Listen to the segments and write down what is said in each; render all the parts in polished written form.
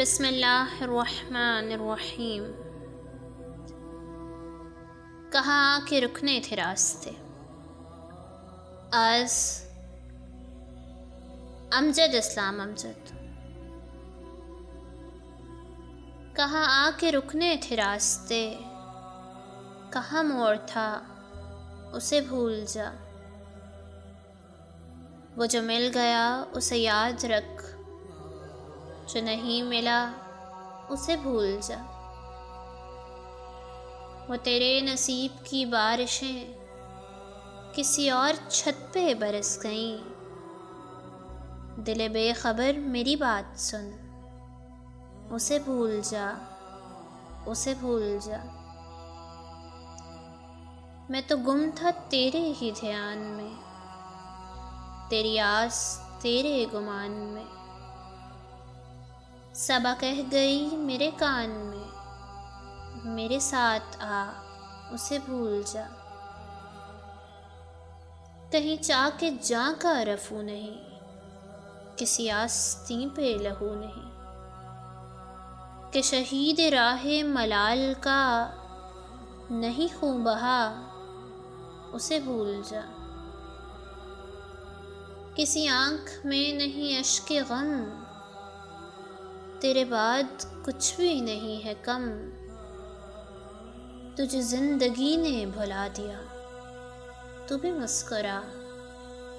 بسم اللہ الرحمن الرحیم۔ کہاں کہ رکنے تھے راستے، از امجد اسلام امجد۔ کہاں آ کے رکنے تھے راستے، کہاں موڑ تھا اسے بھول جا۔ وہ جو مل گیا اسے یاد رکھ، جو نہیں ملا اسے بھول جا۔ وہ تیرے نصیب کی بارشیں کسی اور چھت پہ برس گئیں، دل بے خبر میری بات سن، اسے بھول جا، اسے بھول جا۔ میں تو گم تھا تیرے ہی دھیان میں، تیری آس تیرے گمان میں، صبا کہہ گئی میرے کان میں، میرے ساتھ آ اسے بھول جا۔ کہیں چاہ کے جاں کا رفو نہیں، کسی آستین پہ لہو نہیں، کہ شہید راہ ملال کا نہیں خون بہا اسے بھول جا۔ کسی آنکھ میں نہیں اشک غم، تیرے بعد کچھ بھی نہیں ہے کم، تجھے زندگی نے بھلا دیا، تو بھی مسکرا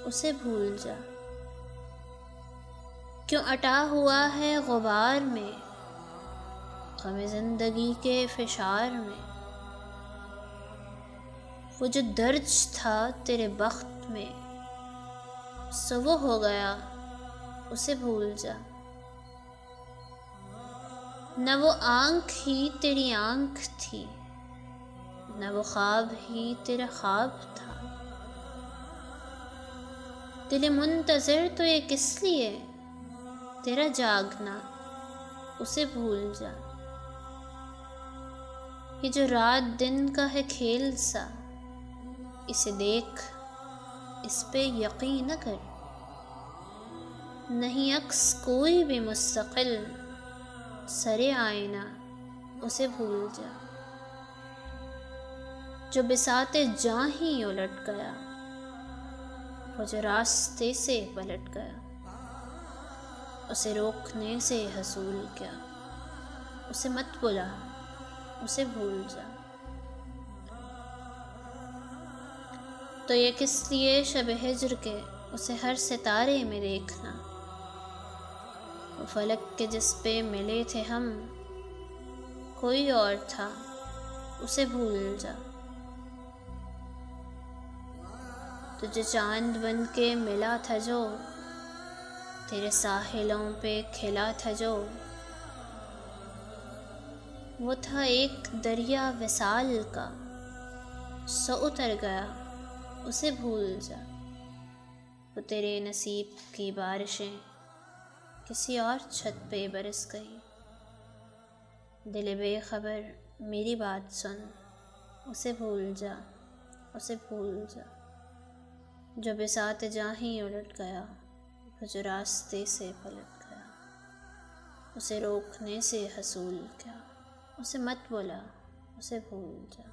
اسے بھول جا۔ کیوں اٹا ہوا ہے غبار میں، غم زندگی کے فشار میں، وہ جو درج تھا تیرے بخت میں، سو وہ ہو گیا اسے بھول جا۔ نہ وہ آنکھ ہی تیری آنکھ تھی، نہ وہ خواب ہی تیرا خواب تھا، دل منتظر تو یہ کس لیے، تیرا جاگنا اسے بھول جا۔ یہ جو رات دن کا ہے کھیل سا، اسے دیکھ اس پہ یقین نہ کر، نہیں عکس کوئی بھی مستقل، سرے آئینہ اسے بھول جا۔ جو بساط جاں ہی الٹ گیا، وہ جو راستے سے پلٹ گیا، اسے روکنے سے حصول کیا، اسے مت بلا اسے بھول جا۔ تو یہ کس لیے شب ہجر کے اسے ہر ستارے میں دیکھنا، وہ فلک کے جس پہ ملے تھے ہم کوئی اور تھا اسے بھول جا۔ تجھے چاند بن کے ملا تھا جو، تیرے ساحلوں پہ کھلا تھا جو، وہ تھا ایک دریا وصال کا، سو اتر گیا اسے بھول جا۔ وہ تیرے نصیب کی بارشیں کسی اور چھت پہ برس گئی، دل بے خبر میری بات سن، اسے بھول جا، اسے بھول جا۔ جو بساط جاں ہی الٹ گیا، وہ جو راستے سے پلٹ گیا، اسے روکنے سے حصول کیا، اسے مت بلا اسے بھول جا۔